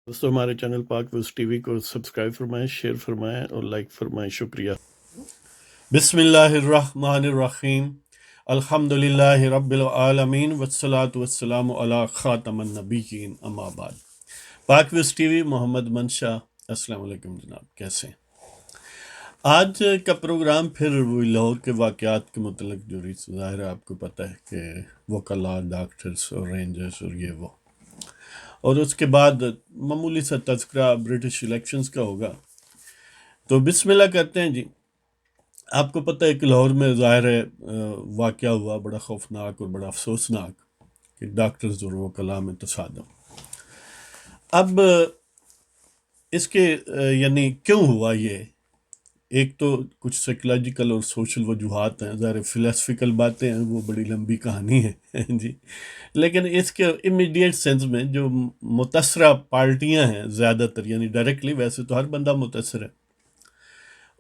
دوستوں ہمارے چینل پاک ویوز ٹی وی کو سبسکرائب فرمائیں، شیئر فرمائیں اور لائک فرمائیں، شکریہ۔ بسم اللہ الرحمن الرحیم، الحمد للہ رب العالمین والصلاة والسلام علی خاتم النبیین، اما بعد۔ پاک ویوز ٹی وی، محمد منشا، السلام علیکم جناب، کیسے ہیں؟ آج کا پروگرام پھر وہی لاہور کے واقعات کے متعلق جو ظاہر ہے آپ کو پتہ ہے کہ وکلاء، ڈاکٹرز اور رینجرز اور یہ وہ، اور اس کے بعد معمولی سا تذکرہ برٹش الیکشنز کا ہوگا۔ تو بسم اللہ کرتے ہیں جی۔ آپ کو پتہ ہے کہ لاہور میں ظاہر ہے واقعہ ہوا بڑا خوفناک اور بڑا افسوسناک کہ ڈاکٹرز اور وکلاء میں تصادم۔ اب اس کے یعنی کیوں ہوا یہ؟ ایک تو کچھ سائیکولوجیکل اور سوشل وجوہات ہیں، ظاہر فلسفیکل باتیں ہیں، وہ بڑی لمبی کہانی ہے جی۔ لیکن اس کے امیڈیٹ سینس میں جو متاثرہ پارٹیاں ہیں زیادہ تر، یعنی ڈائریکٹلی، ویسے تو ہر بندہ متاثر ہے،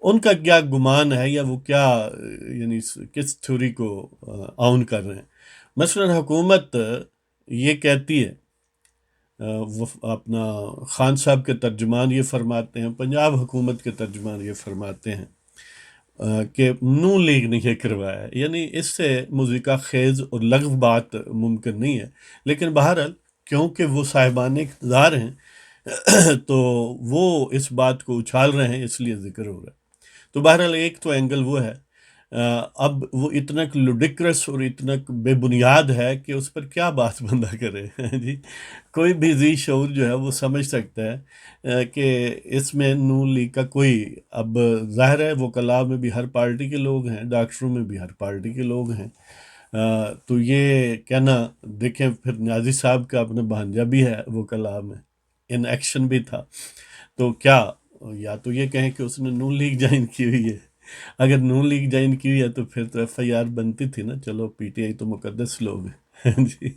ان کا کیا گمان ہے یا وہ کیا یعنی کس تھیوری کو آن کر رہے ہیں۔ مثلا حکومت یہ کہتی ہے، وہ اپنا خان صاحب کے ترجمان یہ فرماتے ہیں، پنجاب حکومت کے ترجمان یہ فرماتے ہیں کہ نون لیگ نے یہ کروایا ہے، یعنی اس سے موسیقہ خیز اور لغو بات ممکن نہیں ہے، لیکن بہرحال کیونکہ وہ صاحبان اقتدار ہیں تو وہ اس بات کو اچھال رہے ہیں، اس لیے ذکر ہو رہا ہے۔ تو بہرحال ایک تو اینگل وہ ہے۔ اب وہ اتنا لوڈیکرس اور اتنا بے بنیاد ہے کہ اس پر کیا بات بندہ کرے جی۔ کوئی بھی ذی شعور جو ہے وہ سمجھ سکتا ہے کہ اس میں نون لیگ کا کوئی، اب ظاہر ہے وکلاء میں بھی ہر پارٹی کے لوگ ہیں، ڈاکٹروں میں بھی ہر پارٹی کے لوگ ہیں، تو یہ کہنا، دیکھیں پھر نیازی صاحب کا اپنا بھانجا بھی ہے وکلاء میں، ان ایکشن بھی تھا، تو کیا یا تو یہ کہیں کہ اس نے نون لیگ جوائن کی ہوئی ہے۔ اگر نون لیگ جوائن کی ہوئی ہے تو پھر تو ایف آئی آر بنتی تھی نا، چلو پی ٹی آئی تو مقدس لوگ ہیں جی،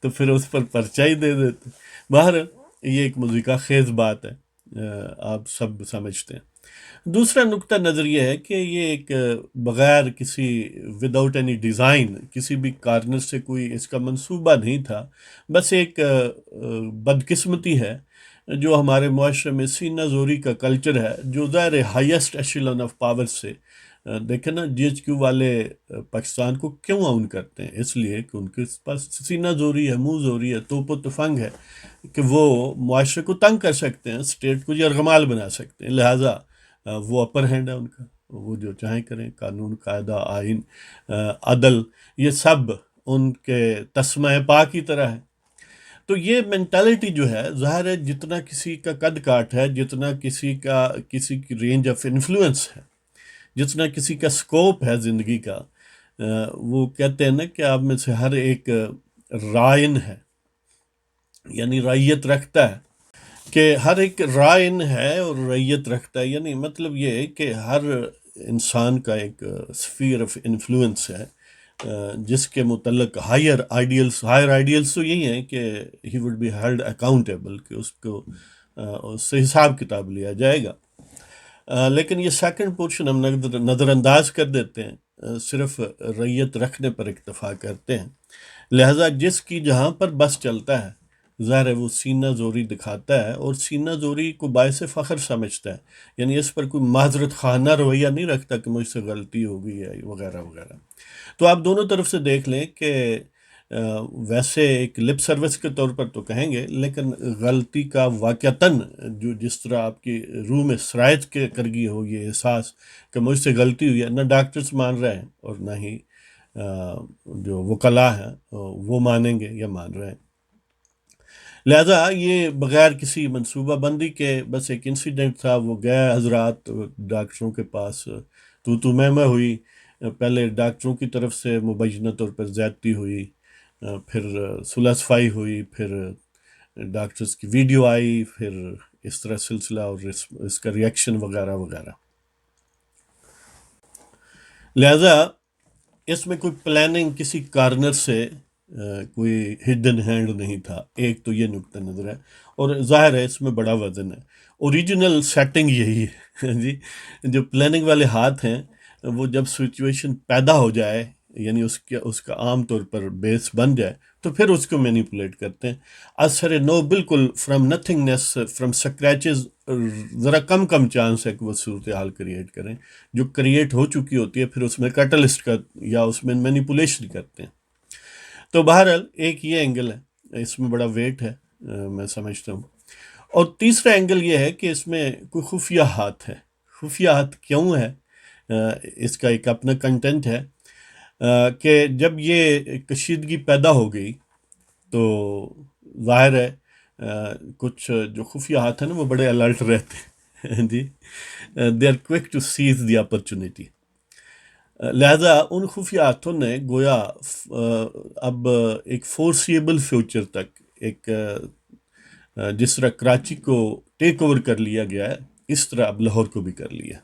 تو پھر اس پر پرچہ ہی دے دیتے۔ باہر یہ ایک موسیقہ خیز بات ہے، آپ سب سمجھتے ہیں۔ دوسرا نقطہ نظر یہ ہے کہ یہ ایک بغیر کسی وداؤٹ اینی ڈیزائن، کسی بھی کارنر سے کوئی اس کا منصوبہ نہیں تھا، بس ایک بدقسمتی ہے جو ہمارے معاشرے میں سینہ زوری کا کلچر ہے، جو ظاہر ہائیسٹ ایشیلن آف پاور سے، دیکھیں نا جی ایچ کیو والے پاکستان کو کیوں آؤن کرتے ہیں؟ اس لیے کہ ان کے پاس سینہ زوری ہے، منہ زوری ہے، توپ و تفنگ ہے کہ وہ معاشرے کو تنگ کر سکتے ہیں، اسٹیٹ کو یرغمال بنا سکتے ہیں، لہٰذا وہ اپر ہینڈ ہے ان کا، وہ جو چاہیں کریں، قانون، قاعدہ، آئین، عدل، یہ سب ان کے تسمہ پا کی طرح ہے۔ تو یہ مینٹالٹی جو ہے، ظاہر ہے جتنا کسی کا قد کاٹ ہے، جتنا کسی کی رینج آف انفلوئنس ہے، جتنا کسی کا سکوپ ہے زندگی کا، وہ کہتے ہیں نا کہ آپ میں سے ہر ایک رائن ہے، یعنی رعیت رکھتا ہے، کہ ہر ایک رائن ہے اور رعیت رکھتا ہے، یعنی مطلب یہ ہے کہ ہر انسان کا ایک سفیر آف انفلوئنس ہے، جس کے متعلق ہائر آئیڈیلس تو یہی ہیں کہ he would be held accountable, کہ اس کو اس سے حساب کتاب لیا جائے گا۔ لیکن یہ سیکنڈ پورشن ہم نظر انداز کر دیتے ہیں، صرف رعیت رکھنے پر اکتفا کرتے ہیں، لہٰذا جس کی جہاں پر بس چلتا ہے، ظاہر ہے وہ سینہ زوری دکھاتا ہے، اور سینہ زوری کو باعث فخر سمجھتا ہے، یعنی اس پر کوئی معذرت خانہ رویہ نہیں رکھتا کہ مجھ سے غلطی ہو گئی ہے وغیرہ وغیرہ۔ تو آپ دونوں طرف سے دیکھ لیں کہ ویسے ایک لپ سروس کے طور پر تو کہیں گے، لیکن غلطی کا واقعتاً جو جس طرح آپ کی روح میں سرایت کے کر گئی ہو یہ احساس کہ مجھ سے غلطی ہوئی ہے، نہ ڈاکٹرز مان رہے ہیں اور نہ ہی جو وکلاء ہیں وہ مانیں گے یا مان رہے ہیں، لہٰذا یہ بغیر کسی منصوبہ بندی کے بس ایک انسیڈنٹ تھا۔ وہ گئے حضرات ڈاکٹروں کے پاس، تو میں ہوئی، پہلے ڈاکٹروں کی طرف سے مبینہ طور پر زیادتی ہوئی، پھر صلح صفائی ہوئی، پھر ڈاکٹرز کی ویڈیو آئی، پھر اس طرح سلسلہ اور اس کا ریاکشن وغیرہ وغیرہ۔ لہٰذا اس میں کوئی پلاننگ کسی کارنر سے کوئی ہڈن ہینڈ نہیں تھا، ایک تو یہ نقطہ نظر ہے، اور ظاہر ہے اس میں بڑا وزن ہے، اوریجنل سیٹنگ یہی ہے جی۔ جو پلاننگ والے ہاتھ ہیں وہ جب سچویشن پیدا ہو جائے، یعنی اس کا عام طور پر بیس بن جائے، تو پھر اس کو مینیپولیٹ کرتے ہیں اثر نو، بالکل فرام نتھنگنیس، فرام سکریچز، ذرا کم چانس ہے کہ وہ صورتحال کریٹ کریں جو کریٹ ہو چکی ہوتی ہے، پھر اس میں کیٹلسٹ کا یا اس میں مینیپولیشن کرتے ہیں۔ تو بہرحال ایک یہ اینگل ہے، اس میں بڑا ویٹ ہے میں سمجھتا ہوں۔ اور تیسرا اینگل یہ ہے کہ اس میں کوئی خفیہ ہاتھ ہے۔ خفیہ ہاتھ کیوں ہے؟ اس کا ایک اپنا کنٹینٹ ہے کہ جب یہ کشیدگی پیدا ہو گئی تو ظاہر ہے کچھ جو خفیہ ہاتھ ہیں نا وہ بڑے الرٹ رہتے ہیں جی، they are quick to seize the opportunity. لہذا ان خفیہ ہاتھوں نے گویا اب ایک فورسیبل فیوچر تک، ایک جس طرح کراچی کو ٹیک اوور کر لیا گیا ہے، اس طرح اب لاہور کو بھی کر لیا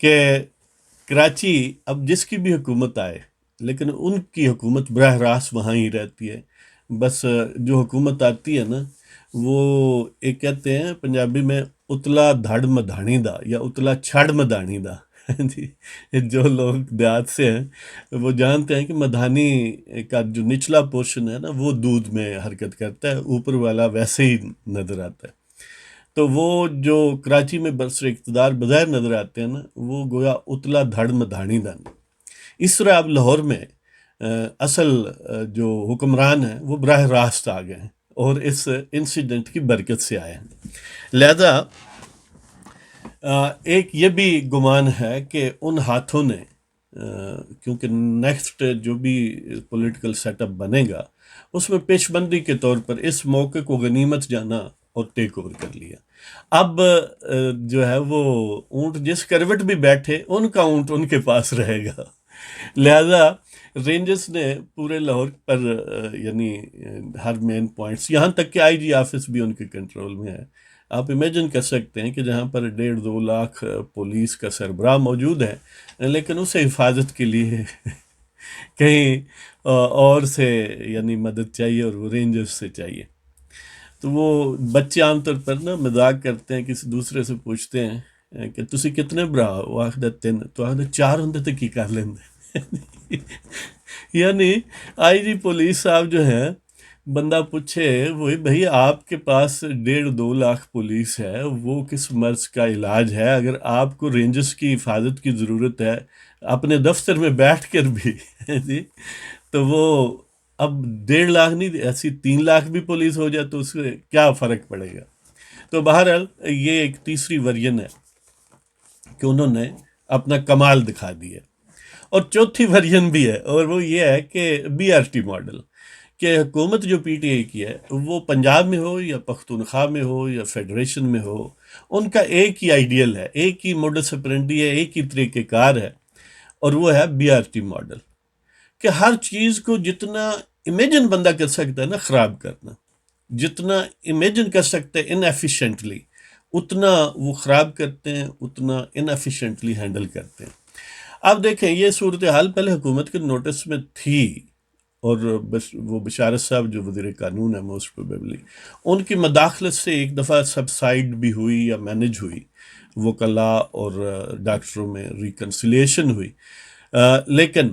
کہ کراچی اب جس کی بھی حکومت آئے لیکن ان کی حکومت براہ راست وہاں ہی رہتی ہے۔ بس جو حکومت آتی ہے نا وہ ایک کہتے ہیں پنجابی میں اتلا دھڑ مدھانی دا یا اتلا چھڑ مدھانی دا جی، جو لوگ دیہات سے ہیں وہ جانتے ہیں کہ مدھانی کا جو نچلا پورشن ہے نا وہ دودھ میں حرکت کرتا ہے، اوپر والا ویسے ہی نظر آتا ہے۔ تو وہ جو کراچی میں برسر اقتدار بظاہر نظر آتے ہیں نا وہ گویا اتلا دھڑ مدھانی دا نہیں۔ اس طرح اب لاہور میں اصل جو حکمران ہیں وہ براہ راست آ گئے ہیں اور اس انسیڈنٹ کی برکت سے آئے ہیں۔ لہذا ایک یہ بھی گمان ہے کہ ان ہاتھوں نے کیونکہ نیکسٹ جو بھی پولیٹیکل سیٹ اپ بنے گا اس میں پیش بندی کے طور پر اس موقع کو غنیمت جانا اور ٹیک اوور کر لیا۔ اب جو ہے وہ اونٹ جس کروٹ بھی بیٹھے ان کا اونٹ ان کے پاس رہے گا۔ لہذا رینجرز نے پورے لاہور پر یعنی ہر مین پوائنٹس، یہاں تک کہ آئی جی آفس بھی ان کے کنٹرول میں ہے۔ آپ امیجن کر سکتے ہیں کہ جہاں پر 1.5-2 لاکھ پولیس کا سربراہ موجود ہے لیکن اسے حفاظت کے لیے کہیں اور سے یعنی مدد چاہیے اور وہ رینجرز سے چاہیے۔ تو وہ بچے عام طور پر نا مذاق کرتے ہیں، کسی دوسرے سے پوچھتے ہیں کہ تسی کتنے برا ہو؟ وہ آخر 3، تو آخر 4 ہوں تو کی کر لیندے۔ یعنی آئی جی پولیس صاحب جو ہیں، بندہ پوچھے وہی بھائی آپ کے پاس 1.5-2 لاکھ پولیس ہے، وہ کس مرض کا علاج ہے؟ اگر آپ کو رینجرز کی حفاظت کی ضرورت ہے اپنے دفتر میں بیٹھ کر بھی جی، تو وہ اب 1.5 لاکھ نہیں، ایسی 3 لاکھ بھی پولیس ہو جائے تو اس سے کیا فرق پڑے گا؟ تو بہرحال یہ ایک تیسری ورژن ہے کہ انہوں نے اپنا کمال دکھا دیا۔ اور چوتھی ورژن بھی ہے اور وہ یہ ہے کہ بی آر ٹی ماڈل، کہ حکومت جو پی ٹی آئی کی ہے وہ پنجاب میں ہو یا پختونخوا میں ہو یا فیڈریشن میں ہو، ان کا ایک ہی آئیڈیل ہے، ایک ہی موڈس اپرینڈی ہے، ایک ہی طریقہ کار ہے، اور وہ ہے بی آر ٹی ماڈل، کہ ہر چیز کو جتنا امیجن بندہ کر سکتا ہے نا خراب کرنا، جتنا امیجن کر سکتے ہیں ان ایفیشینٹلی اتنا وہ خراب کرتے ہیں، اتنا ان ایفیشینٹلی ہینڈل کرتے ہیں۔ اب دیکھیں یہ صورتحال پہلے حکومت کے نوٹس میں تھی، اور وہ بشارت صاحب جو وزیر قانون ہے موسٹ پروبیبلی ان کی مداخلت سے ایک دفعہ سبسائڈ بھی ہوئی یا مینج ہوئی، وکلاء اور ڈاکٹروں میں ریکنسیلیشن ہوئی، لیکن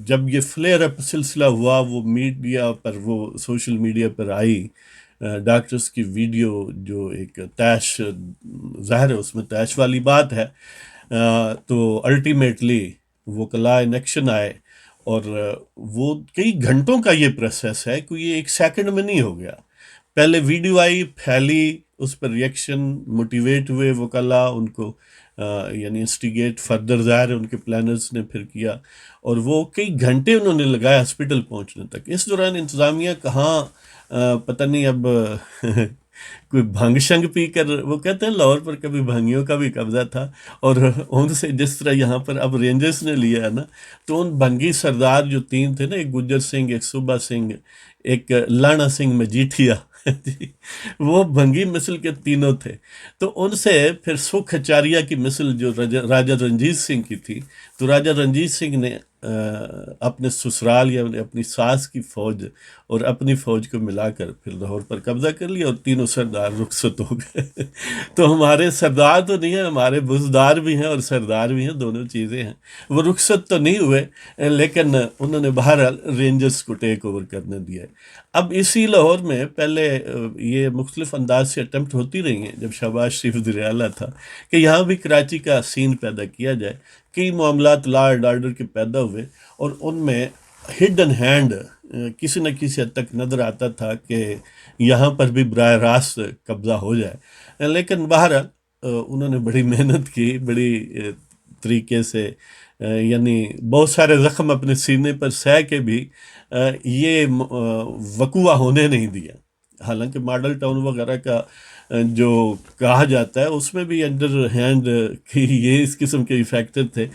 جب یہ فلیئر اپ سلسلہ ہوا، وہ میڈیا پر، وہ social media per I doctors کی ویڈیو، جو ایک طیش ظاہر ہے اس میں طیش والی بات ہے، تو الٹیمیٹلی وکلاء ان ایکشن آئے، اور وہ کئی گھنٹوں کا یہ پروسیس ہے کہ یہ 1 سیکنڈ میں نہیں ہو گیا۔ پہلے ویڈیو آئی، پھیلی، اس پر ریئیکشن، موٹیویٹ ہوئے وکلاء، ان کو یعنی انسٹیگیٹ فردر ظاہر ہے ان کے پلانرز نے پھر کیا، اور وہ کئی گھنٹے انہوں نے لگایا ہاسپٹل پہنچنے تک۔ اس دوران انتظامیہ کہاں پتہ نہیں اب کوئی بھنگ شنگ پی کر، وہ کہتے ہیں لاہور پر کبھی بھنگیوں کا بھی قبضہ تھا، اور ان سے جس طرح یہاں پر اب رینجرز نے لیا ہے نا، تو ان بھنگی سردار جو 3 تھے نا، ایک گجر سنگھ، ایک صوبہ سنگھ، ایک لانا سنگھ مجیٹھیا جی، وہ بھنگی مثل کے تینوں تھے۔ تو ان سے پھر سکھ اچاریہ کی مثل جو راجہ رنجیت سنگھ کی تھی، تو راجہ رنجیت سنگھ نے اپنے سسرال یا اپنی ساس کی فوج اور اپنی فوج کو ملا کر پھر لاہور پر قبضہ کر لیا اور تینوں سردار رخصت ہو گئے تو ہمارے سردار تو نہیں ہیں، ہمارے بزدار بھی ہیں اور سردار بھی ہیں، دونوں چیزیں ہیں۔ وہ رخصت تو نہیں ہوئے لیکن انہوں نے بہرحال رینجرز کو ٹیک اوور کرنے دیا ہے۔ اب اسی لاہور میں پہلے یہ مختلف انداز سے اٹمپٹ ہوتی رہی ہیں جب شہباز شریف وزیر اعلیٰ تھا کہ یہاں بھی کراچی کا سین پیدا کیا جائے۔ کئی معاملات لا اینڈ آرڈر کے پیدا ہوئے اور ان میں ہڈن ہینڈ کسی نہ کسی حد تک نظر آتا تھا کہ یہاں پر بھی براہ راست قبضہ ہو جائے، لیکن بہرحال انہوں نے بڑی محنت کی، بڑی طریقے سے یعنی بہت سارے زخم اپنے سینے پر سہ کے بھی یہ وقوع ہونے نہیں دیا۔ حالانکہ ماڈل ٹاؤن وغیرہ کا جو کہا جاتا ہے اس میں بھی انڈر ہینڈ کی یہ اس قسم کے فیکٹر تھے،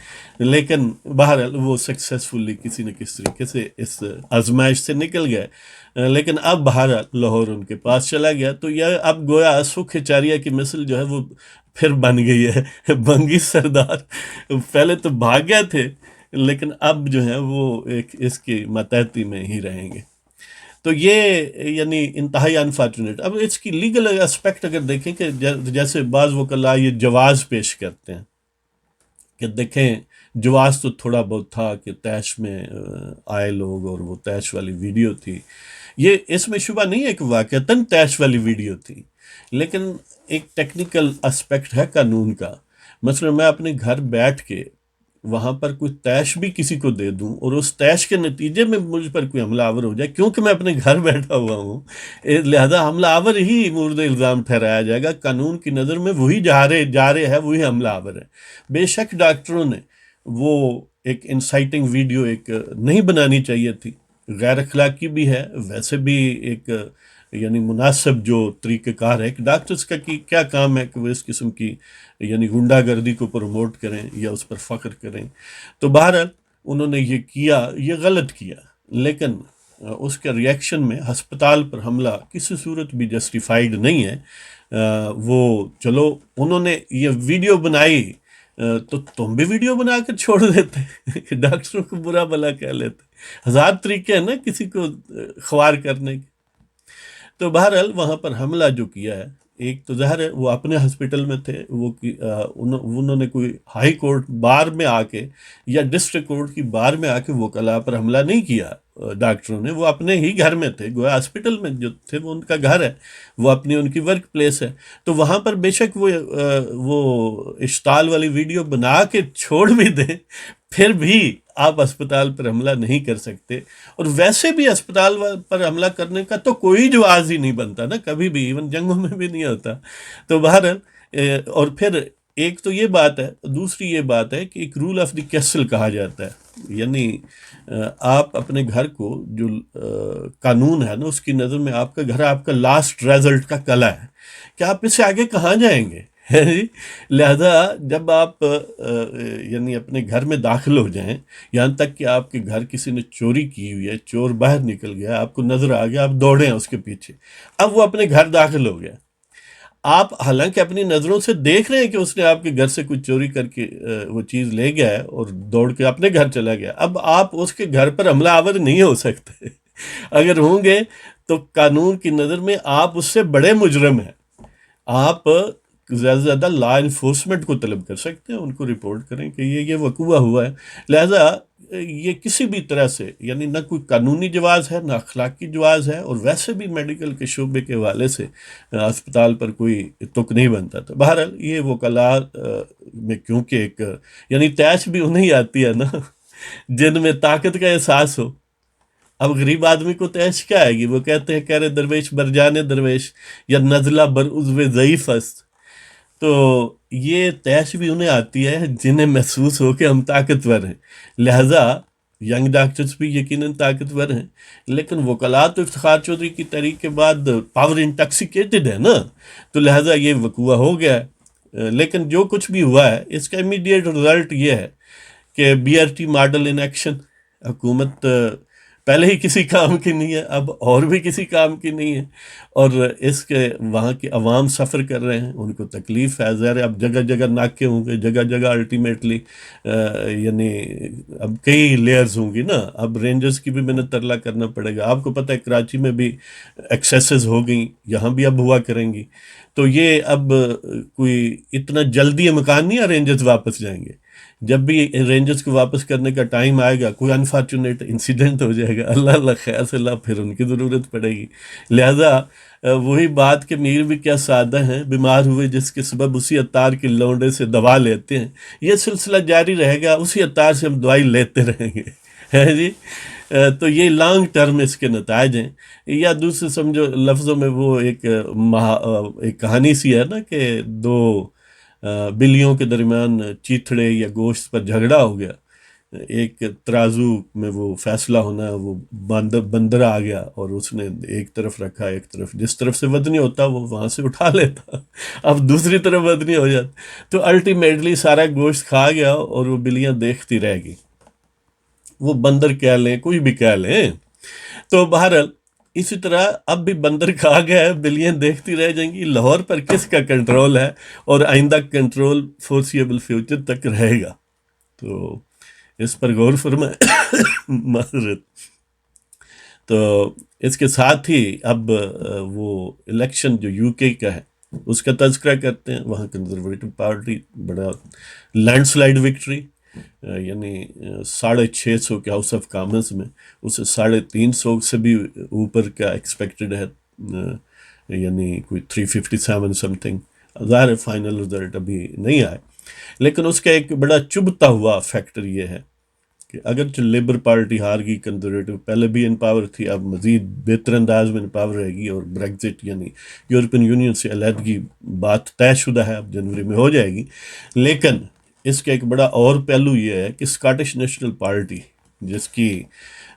لیکن بہرحال وہ سکسیسفلی کسی نہ کسی طریقے سے اس آزمائش سے نکل گئے۔ لیکن اب بہرحال لاہور ان کے پاس چلا گیا تو یہ اب گویا سکھ چاریہ کی مثل جو ہے وہ پھر بن گئی ہے۔ بنگی سردار پہلے تو بھاگ گئے تھے لیکن اب جو ہے وہ ایک اس کی ماتحتی میں ہی رہیں گے۔ تو یہ یعنی انتہائی انفارچونیٹ۔ اب اس کی لیگل اسپیکٹ اگر دیکھیں کہ جیسے بعض وکلاء یہ جواز پیش کرتے ہیں کہ دیکھیں جواز تو تھوڑا بہت تھا کہ تیش میں آئے لوگ اور وہ تیش والی ویڈیو تھی، یہ اس میں شبہ نہیں ہے کہ واقعتاً تیش والی ویڈیو تھی، لیکن ایک ٹیکنیکل اسپیکٹ ہے قانون کا۔ مثلا میں اپنے گھر بیٹھ کے وہاں پر کوئی تیش بھی کسی کو دے دوں اور اس تیش کے نتیجے میں مجھ پر کوئی حملہ آور ہو جائے، کیونکہ میں اپنے گھر بیٹھا ہوا ہوں لہذا حملہ آور ہی مورد الزام ٹھہرایا جائے گا۔ قانون کی نظر میں وہی جارے ہے، وہی حملہ آور ہے۔ بے شک ڈاکٹروں نے وہ ایک انسائٹنگ ویڈیو ایک نہیں بنانی چاہیے تھی، غیر اخلاقی بھی ہے، ویسے بھی ایک یعنی مناسب جو طریقہ کار ہے ایک ڈاکٹرز کا کی کیا کام ہے کہ وہ اس قسم کی یعنی غنڈہ گردی کو پروموٹ کریں یا اس پر فخر کریں۔ تو بہرحال انہوں نے یہ کیا، یہ غلط کیا، لیکن اس کے ریئیکشن میں ہسپتال پر حملہ کسی صورت بھی جسٹیفائیڈ نہیں ہے۔ وہ چلو انہوں نے یہ ویڈیو بنائی تو تم بھی ویڈیو بنا کر چھوڑ دیتے، ڈاکٹروں کو برا بھلا کہہ لیتے، ہزار طریقے ہیں نا کسی کو خوار کرنے کے۔ تو بہرحال وہاں پر حملہ جو کیا ہے، ایک تو ظاہر ہے وہ اپنے ہسپٹل میں تھے، وہ انہوں نے کوئی ہائی کورٹ بار میں آ کے یا ڈسٹرکٹ کورٹ کی بار میں آ کے وکلاء پر حملہ نہیں کیا ڈاکٹروں نے، وہ اپنے ہی گھر میں تھے، گویا ہسپٹل میں جو تھے وہ ان کا گھر ہے، وہ اپنی ان کی ورک پلیس ہے۔ تو وہاں پر بے شک وہ اشتعال والی ویڈیو بنا کے چھوڑ بھی دیں، پھر بھی آپ اسپتال پر حملہ نہیں کر سکتے، اور ویسے بھی اسپتال پر حملہ کرنے کا تو کوئی جواز ہی نہیں بنتا نا، کبھی بھی، ایون جنگوں میں بھی نہیں ہوتا۔ تو بہرحال اور پھر ایک تو یہ بات ہے، دوسری یہ بات ہے کہ ایک رول آف دی کیسل کہا جاتا ہے، یعنی آپ اپنے گھر کو جو قانون ہے نا اس کی نظر میں آپ کا گھر آپ کا لاسٹ ریزلٹ کا قلعہ ہے کہ آپ اس سے آگے کہاں جائیں گے۔ لہذا جب آپ یعنی اپنے گھر میں داخل ہو جائیں، یہاں تک کہ آپ کے گھر کسی نے چوری کی ہوئی ہے، چور باہر نکل گیا، آپ کو نظر آ گیا، آپ دوڑیں اس کے پیچھے، اب وہ اپنے گھر داخل ہو گیا، آپ حالانکہ اپنی نظروں سے دیکھ رہے ہیں کہ اس نے آپ کے گھر سے کچھ چوری کر کے وہ چیز لے گیا ہے اور دوڑ کے اپنے گھر چلا گیا، اب آپ اس کے گھر پر حملہ آور نہیں ہو سکتے، اگر ہوں گے تو قانون کی نظر میں آپ اس سے بڑے مجرم ہیں، آپ زیادہ سے زیادہ لا انفورسمنٹ کو طلب کر سکتے ہیں، ان کو رپورٹ کریں کہ یہ وقوع ہوا ہے۔ لہذا یہ کسی بھی طرح سے یعنی نہ کوئی قانونی جواز ہے، نہ اخلاقی جواز ہے، اور ویسے بھی میڈیکل کے شعبے کے حوالے سے اسپتال پر کوئی تک نہیں بنتا تھا۔ بہرحال یہ وکلاء میں کیونکہ ایک یعنی تیش بھی انہیں آتی ہے نا جن میں طاقت کا احساس ہو۔ اب غریب آدمی کو تیش کیا آئے گی؟ وہ کہتے ہیں کہہ رہے درویش بر جانے درویش یا نزلہ بر عضو ضعیف است، تو یہ تیش بھی انہیں آتی ہے جنہیں محسوس ہو کہ ہم طاقتور ہیں، لہٰذا ینگ ڈاکٹرز بھی یقیناً طاقتور ہیں، لیکن وکلاء تو افتخار چودھری کی تحریک کے بعد پاور انٹاکسیکیٹڈ ہے نا، تو لہٰذا یہ وقوع ہو گیا ہے۔ لیکن جو کچھ بھی ہوا ہے اس کا امیڈیٹ رزلٹ یہ ہے کہ B R T model in action, حکومت پہلے ہی کسی کام کی نہیں ہے، اب اور بھی کسی کام کی نہیں ہے، اور اس کے وہاں کے عوام سفر کر رہے ہیں، ان کو تکلیف ہے، ظاہر ہے اب جگہ جگہ ناکے ہوں گے، جگہ جگہ الٹیمیٹلی یعنی اب کئی لیئرز ہوں گی نا، اب رینجرز کی بھی محنت ترلا کرنا پڑے گا، آپ کو پتہ ہے کراچی میں بھی ایکسیسز ہو گئیں، یہاں بھی اب ہوا کریں گی، تو یہ اب کوئی اتنا جلدی مکان نہیں ہے رینجرز واپس جائیں گے، جب بھی رینجرز کو واپس کرنے کا ٹائم آئے گا کوئی انفارچونیٹ انسیڈنٹ ہو جائے گا، اللہ اللہ خیر سے اللہ، پھر ان کی ضرورت پڑے گی، لہذا وہی بات کہ میر بھی کیا سادہ ہیں، بیمار ہوئے جس کے سبب اسی عطار کے لونڈے سے دوا لیتے ہیں، یہ سلسلہ جاری رہے گا، اسی عطار سے ہم دوائی لیتے رہیں گے، ہے جی۔ تو یہ لانگ ٹرم اس کے نتائج ہیں، یا دوسرے سمجھو لفظوں میں وہ ایک ایک کہانی سی ہے نا کہ دو بلیوں کے درمیان چیتھڑے یا گوشت پر جھگڑا ہو گیا، ایک ترازو میں وہ فیصلہ ہونا ہے، وہ بندر آ گیا اور اس نے ایک طرف رکھا، ایک طرف جس طرف سے وزنی ہوتا وہ وہاں سے اٹھا لیتا، اب دوسری طرف وزنی ہو جاتا، تو الٹیمیٹلی سارا گوشت کھا گیا اور وہ بلیاں دیکھتی رہ گئی، وہ بندر کہہ لیں کوئی بھی کہہ لیں، تو بہرحال اسی طرح اب بھی بندر کھا گیا ہے، بلیاں دیکھتی رہ جائیں گی، لاہور پر کس کا کنٹرول ہے، اور آئندہ کنٹرول فورسیبل فیوچر تک رہے گا، تو اس پر غور فرمائیں معذرت۔ تو اس کے ساتھ ہی اب وہ الیکشن جو یو کے کا ہے اس کا تذکرہ کرتے ہیں، وہاں کنزرویٹو پارٹی بڑا لینڈ سلائیڈ وکٹری، یعنی 650 کے ہاؤس آف کامنز میں اسے 350 سے بھی اوپر کا ایکسپیکٹڈ ہے، یعنی کوئی 357 سم تھنگ، ظاہر فائنل رزلٹ ابھی نہیں آئے، لیکن اس کا ایک بڑا چبھتا ہوا فیکٹر یہ ہے کہ اگرچہ لیبر پارٹی ہار گئی، کنزرویٹو پہلے بھی ان پاور تھی، اب مزید بہتر انداز میں ان پاور رہے گی، اور بریگزٹ یعنی یورپین یونین سے علیحدگی بات طے شدہ ہے، اب جنوری میں ہو جائے گی، لیکن اس کا ایک بڑا اور پہلو یہ ہے کہ اسکاٹش نیشنل پارٹی جس کی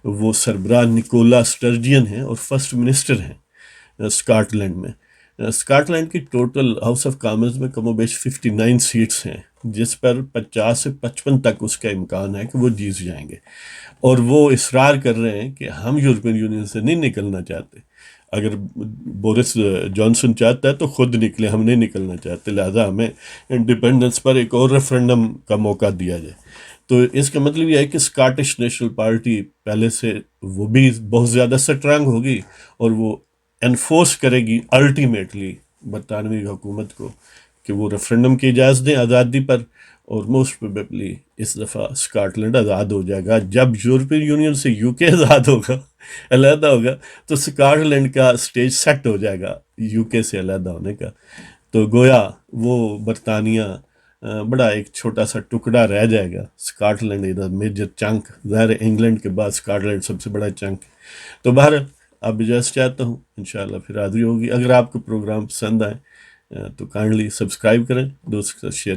وہ سربراہ نکولا سٹرجین ہیں اور فرسٹ منسٹر ہیں اسکاٹ لینڈ میں، اسکاٹ لینڈ کی ٹوٹل ہاؤس آف کامنز میں کم و بیش 59 سیٹس ہیں، جس پر 50 سے 55 تک اس کا امکان ہے کہ وہ جیت جائیں گے، اور وہ اصرار کر رہے ہیں کہ ہم یورپین یونین سے نہیں نکلنا چاہتے، اگر بورس جانسن چاہتا ہے تو خود نکلے، ہم نہیں نکلنا چاہتے، لہذا ہمیں انڈیپینڈنس پر ایک اور ریفرنڈم کا موقع دیا جائے، تو اس کا مطلب یہ ہے کہ اسکاٹش نیشنل پارٹی پہلے سے وہ بھی بہت زیادہ سٹرانگ ہوگی، اور وہ انفورس کرے گی الٹیمیٹلی برطانوی حکومت کو کہ وہ ریفرنڈم کی اجازت دیں آزادی پر، اور موسٹ پروبیبلی اس دفعہ اسکاٹ لینڈ آزاد ہو جائے گا، جب یورپین یونین سے یو کے آزاد ہوگا، علیحدہ ہوگا، تو اسکاٹ لینڈ کا سٹیج سیٹ ہو جائے گا یو کے سے علیحدہ ہونے کا، تو گویا وہ برطانیہ بڑا ایک چھوٹا سا ٹکڑا رہ جائے گا، اسکاٹ لینڈ ادھر میجر چنک، ظاہر انگلینڈ کے بعد اسکاٹ لینڈ سب سے بڑا چنک، تو بہرحال اب اجازت چاہتا ہوں، انشاءاللہ پھر حاضری ہوگی، اگر آپ کو پروگرام پسند آئے تو کائنڈلی سبسکرائب کریں، دوست کے ساتھ شیئر